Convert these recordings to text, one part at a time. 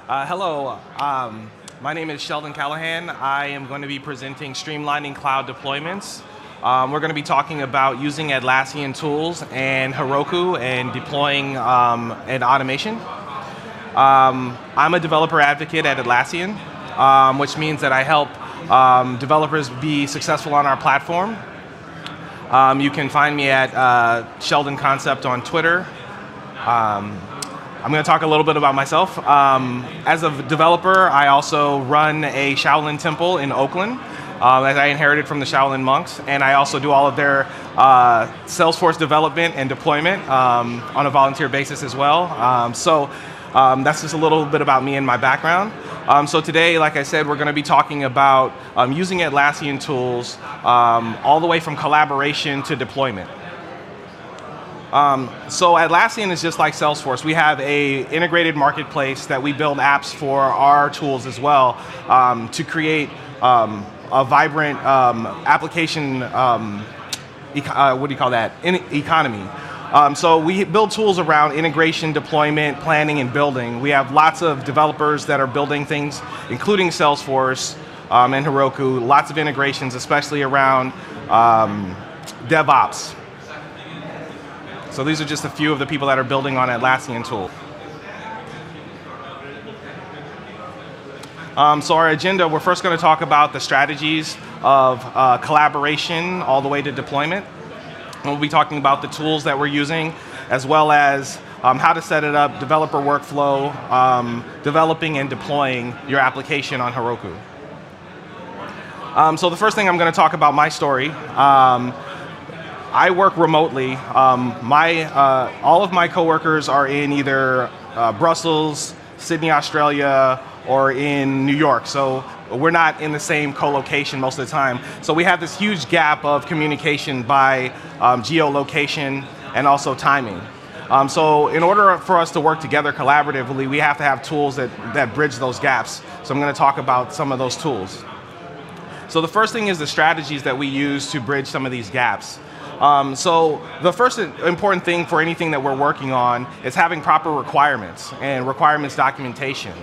Hello, my name is Sheldon Callahan. I am going to be presenting Streamlining Cloud Deployments. We're going to be talking about using Atlassian tools and Heroku and deploying and automation. I'm a developer advocate at Atlassian, which means that I help developers be successful on our platform. You can find me at Sheldon Concept on Twitter. I'm going to talk a little bit about myself. As a developer, I also run a Shaolin temple in Oakland that I inherited from the Shaolin monks, and I also do all of their Salesforce development and deployment on a volunteer basis as well. That's just a little bit about me and my background. So today, like I said, we're going to be talking about using Atlassian tools all the way from collaboration to deployment. So Atlassian is just like Salesforce. We have a integrated marketplace that we build apps for our tools as well to create a vibrant application, economy. So we build tools around integration, deployment, planning, and building. We have lots of developers that are building things, including Salesforce and Heroku, lots of integrations, especially around DevOps. So these are just a few of the people that are building on Atlassian tool. So our agenda, we're first going to talk about the strategies of collaboration all the way to deployment. We'll be talking about the tools that we're using, as well as how to set it up, developer workflow, developing and deploying your application on Heroku. So the first thing I'm going to talk about my story. I work remotely. All of my coworkers are in either Brussels, Sydney, Australia, or in New York. So we're not in the same co-location most of the time. So we have this huge gap of communication by geolocation and also timing. So in order for us to work together collaboratively, we have to have tools that bridge those gaps. So I'm going to talk about some of those tools. So the first thing is the strategies that we use to bridge some of these gaps. So the first important thing for anything that we're working on is having proper requirements and requirements documentation.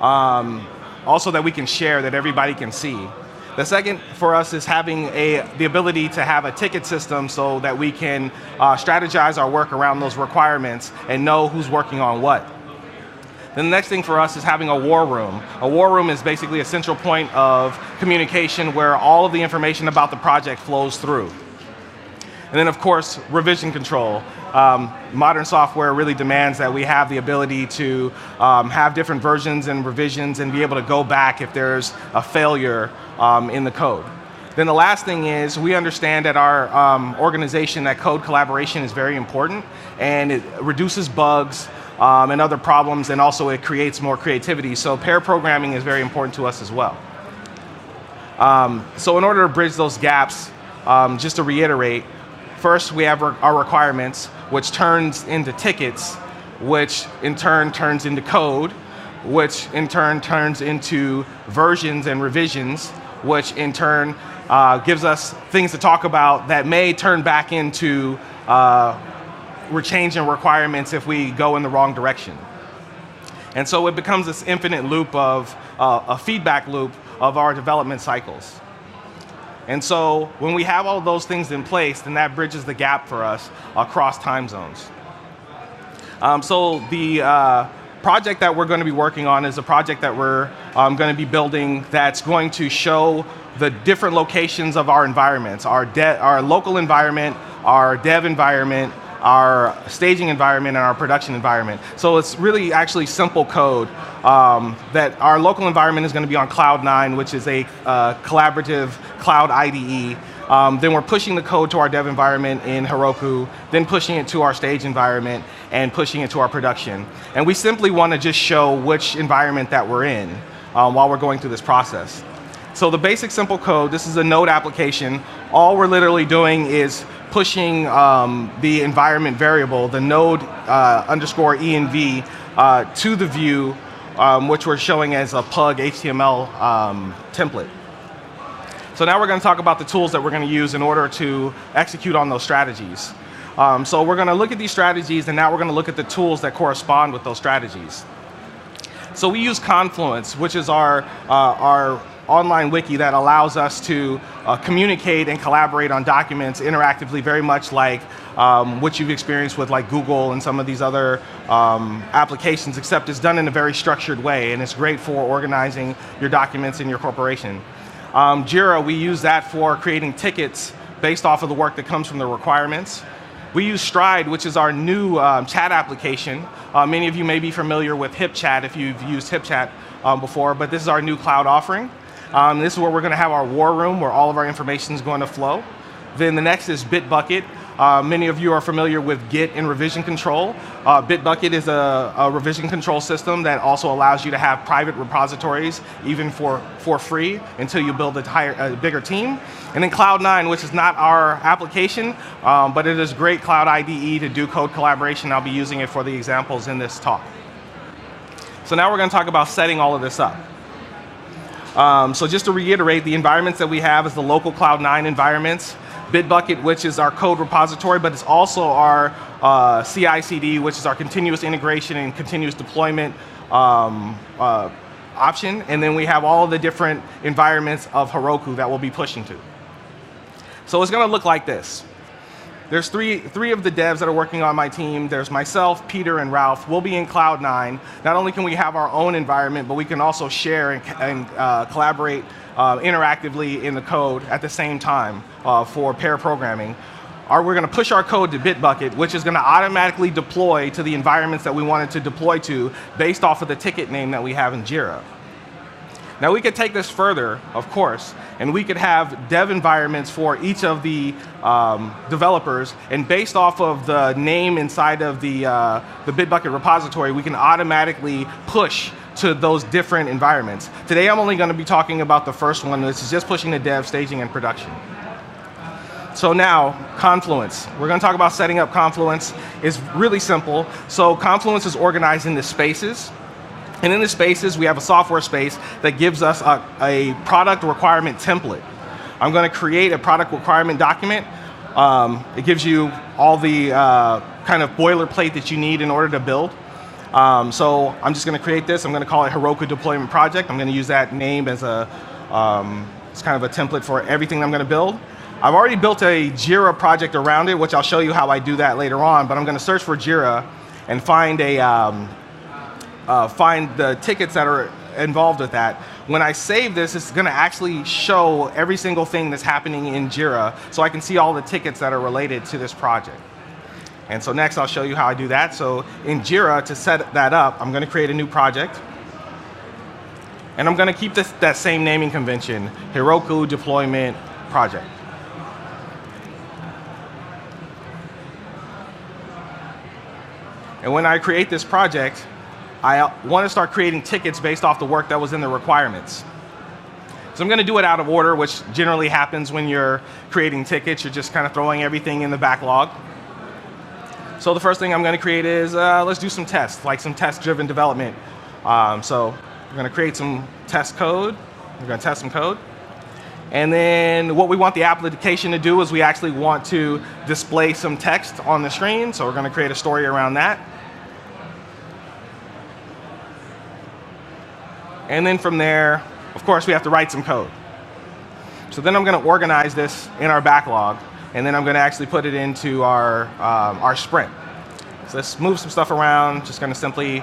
Also that we can share, that everybody can see. The second for us is having the ability to have a ticket system so that we can strategize our work around those requirements and know who's working on what. Then the next thing for us is having a war room. A war room is basically a central point of communication where all of the information about the project flows through. And then, of course, revision control. Modern software really demands that we have the ability to have different versions and revisions and be able to go back if there's a failure in the code. Then the last thing is we understand at our organization that code collaboration is very important, and it reduces bugs and other problems, and also it creates more creativity. So pair programming is very important to us as well. So in order to bridge those gaps, just to reiterate, first, we have our requirements, which turns into tickets, which in turn turns into code, which in turn turns into versions and revisions, which in turn gives us things to talk about that may turn back into we're changing requirements if we go in the wrong direction. And so it becomes this infinite loop of a feedback loop of our development cycles. And so when we have all those things in place, then that bridges the gap for us across time zones. So the project that we're going to be working on is a project that we're going to be building that's going to show the different locations of our environments, our local environment, our dev environment, our staging environment, and our production environment. So it's really actually simple code that our local environment is going to be on Cloud9, which is a collaborative cloud IDE. Then we're pushing the code to our dev environment in Heroku, then pushing it to our stage environment, and pushing it to our production. And we simply want to just show which environment that we're in while we're going through this process. So the basic simple code, this is a Node application. All we're literally doing is pushing the environment variable, the node underscore env, to the view, which we're showing as a plug HTML template. So now we're going to talk about the tools that we're going to use in order to execute on those strategies. So we're going to look at these strategies, and now we're going to look at the tools that correspond with those strategies. So we use Confluence, which is our online wiki that allows us to communicate and collaborate on documents interactively, very much like what you've experienced with like Google and some of these other applications, except it's done in a very structured way, and it's great for organizing your documents in your corporation. Jira, we use that for creating tickets based off of the work that comes from the requirements. We use Stride, which is our new chat application. Many of you may be familiar with HipChat if you've used HipChat before, but this is our new cloud offering. This is where we're going to have our war room where all of our information is going to flow. Then the next is Bitbucket. Many of you are familiar with Git and revision control. Bitbucket is a revision control system that also allows you to have private repositories, even for free, until you build a bigger team. And then Cloud9, which is not our application, but it is a great cloud IDE to do code collaboration. I'll be using it for the examples in this talk. So now we're going to talk about setting all of this up. So just to reiterate, the environments that we have is the local Cloud9 environments, Bitbucket, which is our code repository, but it's also our CI/CD, which is our continuous integration and continuous deployment option. And then we have all of the different environments of Heroku that we'll be pushing to. So it's going to look like this. There's three of the devs that are working on my team. There's myself, Peter, and Ralph. We'll be in Cloud9. Not only can we have our own environment, but we can also share and collaborate interactively in the code at the same time for pair programming. We're going to push our code to Bitbucket, which is going to automatically deploy to the environments that we wanted to deploy to based off of the ticket name that we have in Jira. Now we could take this further, of course, and we could have dev environments for each of the developers, and based off of the name inside of the Bitbucket repository, we can automatically push to those different environments. Today I'm only going to be talking about the first one, which is just pushing to dev, staging, and production. So now, Confluence. We're going to talk about setting up Confluence. It's really simple. So Confluence is organized into spaces. And in the spaces, we have a software space that gives us a product requirement template. I'm going to create a product requirement document. It gives you all the kind of boilerplate that you need in order to build. So I'm just going to create this. I'm going to call it Heroku Deployment Project. I'm going to use that name as it's kind of a template for everything I'm going to build. I've already built a Jira project around it, which I'll show you how I do that later on. But I'm going to search for Jira and find the tickets that are involved with that. When I save this, it's going to actually show every single thing that's happening in Jira, so I can see all the tickets that are related to this project. And so next, I'll show you how I do that. So in Jira, to set that up, I'm going to create a new project. And I'm going to keep that same naming convention, Heroku Deployment Project. And when I create this project, I want to start creating tickets based off the work that was in the requirements. So I'm going to do it out of order, which generally happens when you're creating tickets. You're just kind of throwing everything in the backlog. So the first thing I'm going to create is, let's do some tests, like some test-driven development. So we're going to create some test code. We're going to test some code. And then what we want the application to do is we actually want to display some text on the screen. So we're going to create a story around that. And then from there, of course, we have to write some code. So then I'm going to organize this in our backlog, and then I'm going to actually put it into our sprint. So let's move some stuff around. Just going to simply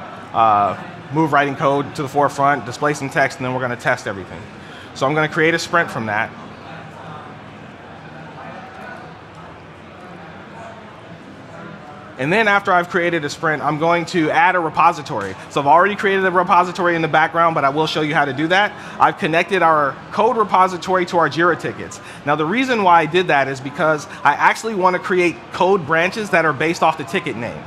move writing code to the forefront, display some text, and then we're going to test everything. So I'm going to create a sprint from that. And then after I've created a sprint, I'm going to add a repository. So I've already created a repository in the background, but I will show you how to do that. I've connected our code repository to our Jira tickets. Now the reason why I did that is because I actually want to create code branches that are based off the ticket name.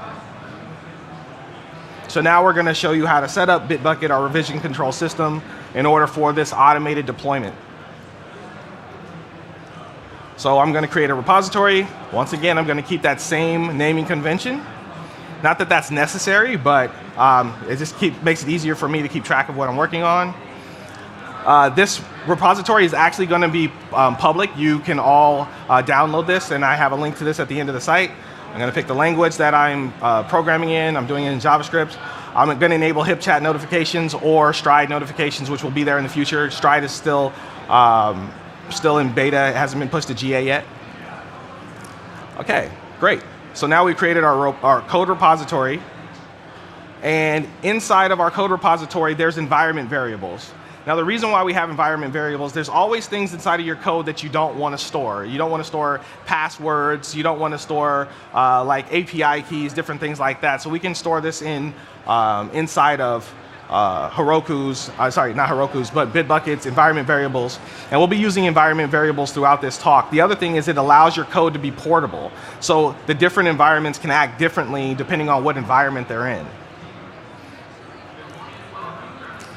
So now we're going to show you how to set up Bitbucket, our revision control system, in order for this automated deployment. So I'm going to create a repository. Once again, I'm going to keep that same naming convention. Not that that's necessary, but it just makes it easier for me to keep track of what I'm working on. This repository is actually going to be public. You can all download this, and I have a link to this at the end of the site. I'm going to pick the language that I'm programming in. I'm doing it in JavaScript. I'm going to enable HipChat notifications or Stride notifications, which will be there in the future. Stride is still in beta. It hasn't been pushed to GA yet. OK, great. So now we've created our code repository. And inside of our code repository, there's environment variables. Now, the reason why we have environment variables, there's always things inside of your code that you don't want to store. You don't want to store passwords. You don't want to store like API keys, different things like that. So we can store this inside of Heroku's, sorry, not Heroku's, but Bitbucket's environment variables. And we'll be using environment variables throughout this talk. The other thing is it allows your code to be portable. So the different environments can act differently depending on what environment they're in.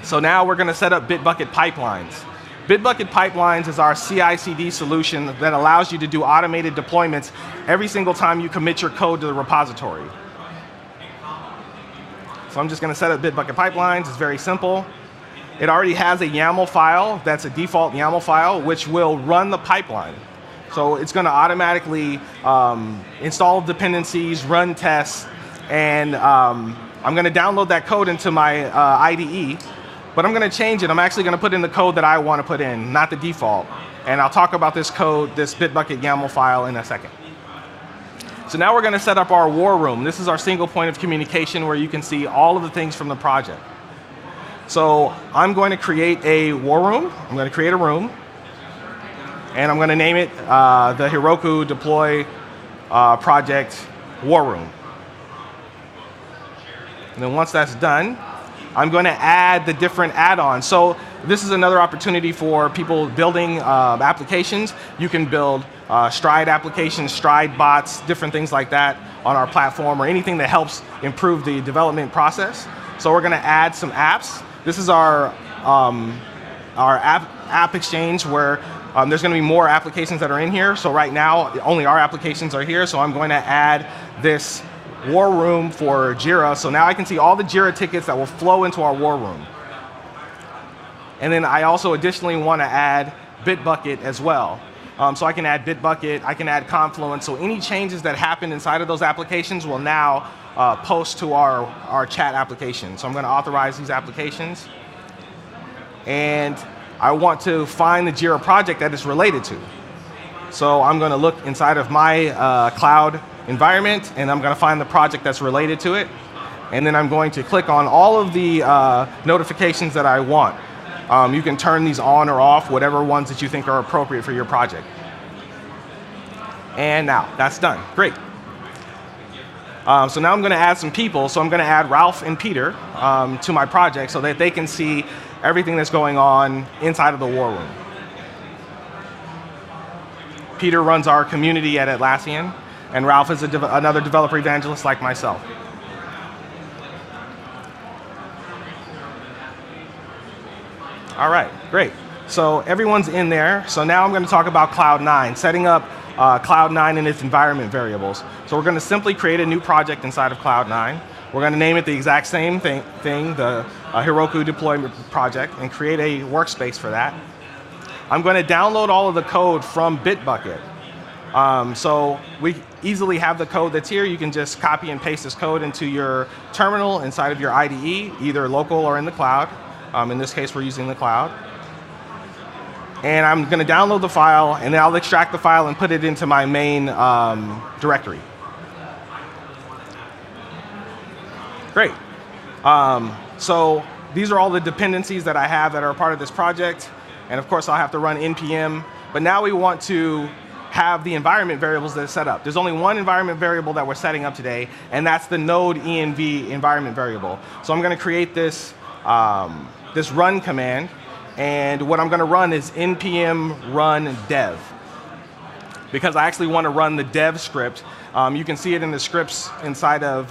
So now we're going to set up Bitbucket pipelines. Bitbucket pipelines is our CI/CD solution that allows you to do automated deployments every single time you commit your code to the repository. So I'm just going to set up Bitbucket pipelines. It's very simple. It already has a YAML file that's a default YAML file, which will run the pipeline. So it's going to automatically install dependencies, run tests, and I'm going to download that code into my IDE. But I'm going to change it. I'm actually going to put in the code that I want to put in, not the default. And I'll talk about this code, this Bitbucket YAML file, in a second. So now we're going to set up our war room. This is our single point of communication where you can see all of the things from the project. So I'm going to create a war room. I'm going to create a room. And I'm going to name it the Heroku Deploy Project War Room. And then once that's done, I'm going to add the different add-ons. So this is another opportunity for people building applications. You can build Stride applications, Stride bots, different things like that on our platform, or anything that helps improve the development process. So we're going to add some apps. This is our app exchange where there's going to be more applications that are in here. So right now, only our applications are here. So I'm going to add this war room for Jira. So now I can see all the Jira tickets that will flow into our war room. And then I also additionally want to add Bitbucket as well. So I can add Bitbucket, I can add Confluence. So any changes that happen inside of those applications will now post to our chat application. So I'm going to authorize these applications. And I want to find the Jira project that it's related to. So I'm going to look inside of my cloud environment, and I'm going to find the project that's related to it. And then I'm going to click on all of the notifications that I want. You can turn these on or off, whatever ones that you think are appropriate for your project. And now, that's done. Great. So now I'm going to add some people. So I'm going to add Ralph and Peter to my project so that they can see everything that's going on inside of the war room. Peter runs our community at Atlassian, and Ralph is another developer evangelist like myself. All right, great. So everyone's in there. So now I'm going to talk about Cloud9, setting up Cloud9 and its environment variables. So we're going to simply create a new project inside of Cloud9. We're going to name it the exact same thing, the Heroku Deployment Project, and create a workspace for that. I'm going to download all of the code from Bitbucket. So we easily have the code that's here. You can just copy and paste this code into your terminal inside of your IDE, either local or in the cloud. In this case, we're using the cloud. And I'm going to download the file, and then I'll extract the file and put it into my main directory. Great. So these are all the dependencies that I have that are a part of this project. And of course, I'll have to run npm. But now we want to have the environment variables that are set up. There's only one environment variable that we're setting up today, and that's the node env environment variable. So I'm going to create this run command, and what I'm going to run is npm run dev, because I actually want to run the dev script. You can see it in the scripts inside of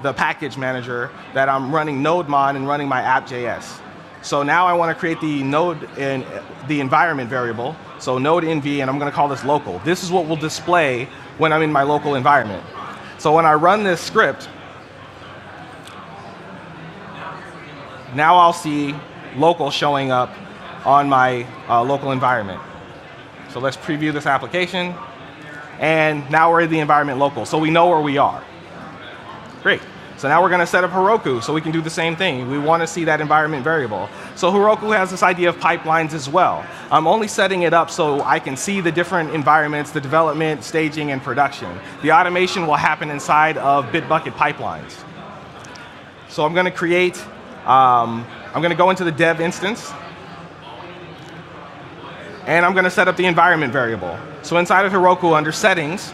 the package manager that I'm running node-mod and running my app.js. So now I want to create the node and the environment variable, so node env, and I'm going to call this local. This is what will display when I'm in my local environment. So when I run this script, now I'll see local showing up on my local environment. So let's preview this application. and now we're in the environment local, so we know where we are. Great. So now we're going to set up Heroku so we can do the same thing. We want to see that environment variable. So Heroku has this idea of pipelines as well. I'm only setting it up so I can see the different environments, the development, staging, and production. The automation will happen inside of Bitbucket pipelines. So I'm going to create, I'm going to go into the dev instance, and I'm going to set up the environment variable. So inside of Heroku under settings,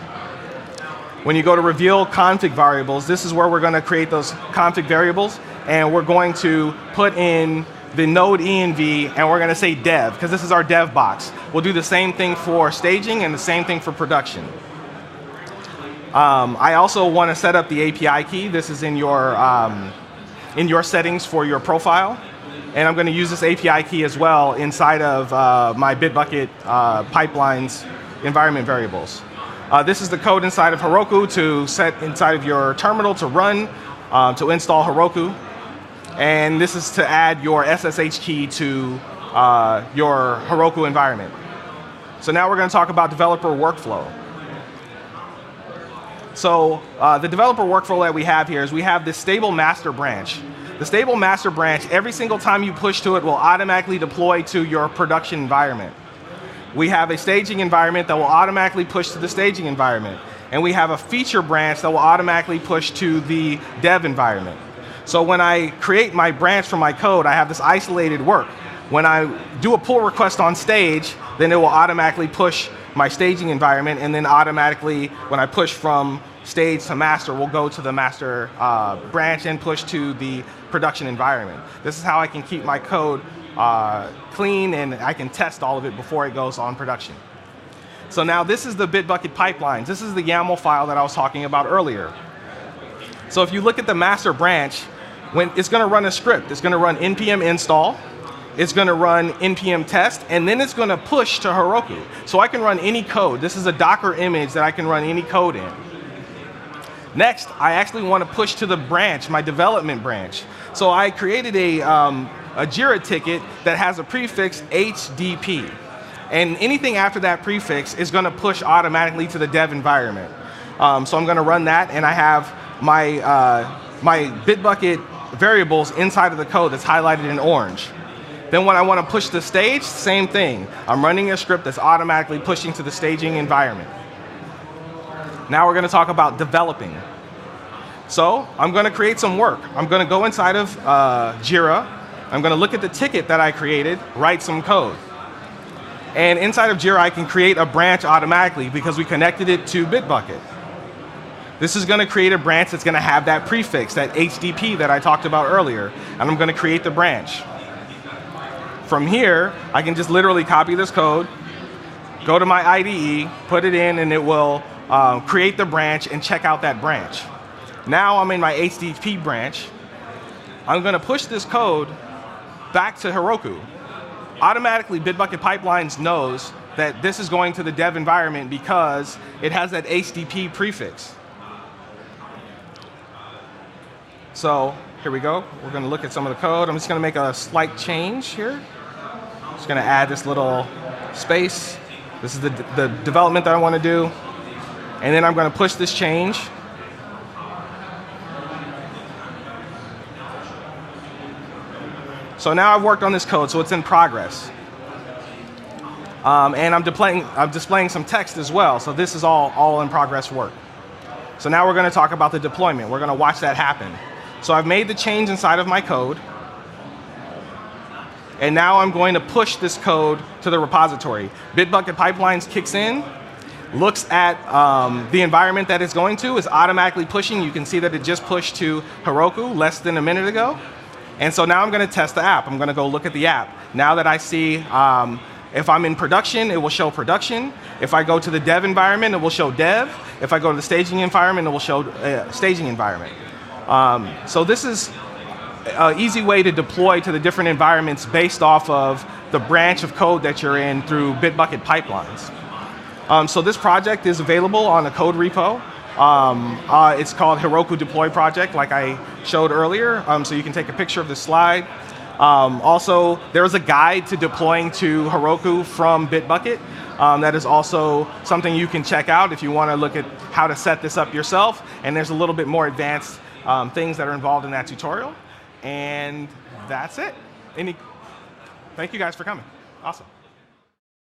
when you go to reveal config variables, this is where we're going to create those config variables, and we're going to put in the node env, and we're going to say dev, because this is our dev box. We'll do the same thing for staging and the same thing for production. I also want to set up the API key. This is in your settings for your profile, and I'm going to use this API key as well inside of my Bitbucket pipelines environment variables. This is the code inside of Heroku to set inside of your terminal to run, to install Heroku. And this is to add your SSH key to your Heroku environment. So now we're going to talk about developer workflow. So the developer workflow that we have here is we have this stable master branch. The stable master branch, every single time you push to it, will automatically deploy to your production environment. We have a staging environment that will automatically push to the staging environment. And we have a feature branch that will automatically push to the dev environment. So when I create my branch for my code, I have this isolated work. When I do a pull request on stage, then it will automatically push my staging environment, and then automatically, when I push from stage to master, we'll go to the master branch and push to the production environment. This is how I can keep my code clean, and I can test all of it before it goes on production. So now this is the Bitbucket pipelines. This is the YAML file that I was talking about earlier. So if you look at the master branch, when it's going to run a script, it's going to run npm install, it's going to run npm test, and then it's going to push to Heroku. So I can run any code. This is a Docker image that I can run any code in. Next, I actually want to push to the branch, my development branch. So I created a Jira ticket that has a prefix HDP. And anything after that prefix is going to push automatically to the dev environment. So I'm going to run that, and I have my Bitbucket variables inside of the code that's highlighted in orange. Then when I want to push the stage, same thing. I'm running a script that's automatically pushing to the staging environment. Now we're going to talk about developing. So I'm going to create some work. I'm going to go inside of Jira. I'm going to look at the ticket that I created, write some code. And inside of Jira, I can create a branch automatically because we connected it to Bitbucket. This is going to create a branch that's going to have that prefix, that HDP that I talked about earlier. And I'm going to create the branch. From here, I can just literally copy this code, go to my IDE, put it in, and it will create the branch and check out that branch. Now I'm in my HTTP branch. I'm going to push this code back to Heroku. Automatically, Bitbucket Pipelines knows that this is going to the dev environment because it has that HTTP prefix. So here we go. We're going to look at some of the code. I'm just going to make a slight change here. Just going to add this little space. This is the development that I want to do. And then I'm going to push this change. So now I've worked on this code, so it's in progress. And I'm displaying some text as well, so this is all in progress work. So now we're going to talk about the deployment. We're going to watch that happen. So I've made the change inside of my code. And now I'm going to push this code to the repository. Bitbucket Pipelines kicks in, looks at the environment that it's going to, is automatically pushing. You can see that it just pushed to Heroku less than a minute ago. And so now I'm going to test the app. I'm going to go look at the app. Now that I see if I'm in production, it will show production. If I go to the dev environment, it will show dev. If I go to the staging environment, it will show staging environment. So this is an easy way to deploy to the different environments based off of the branch of code that you're in through Bitbucket Pipelines. So this project is available on a code repo. It's called Heroku Deploy Project, like I showed earlier. So you can take a picture of the slide. Also, there is a guide to deploying to Heroku from Bitbucket. That is also something you can check out if you want to look at how to set this up yourself. And there's a little bit more advanced things that are involved in that tutorial. And that's it. Thank you guys for coming. Awesome.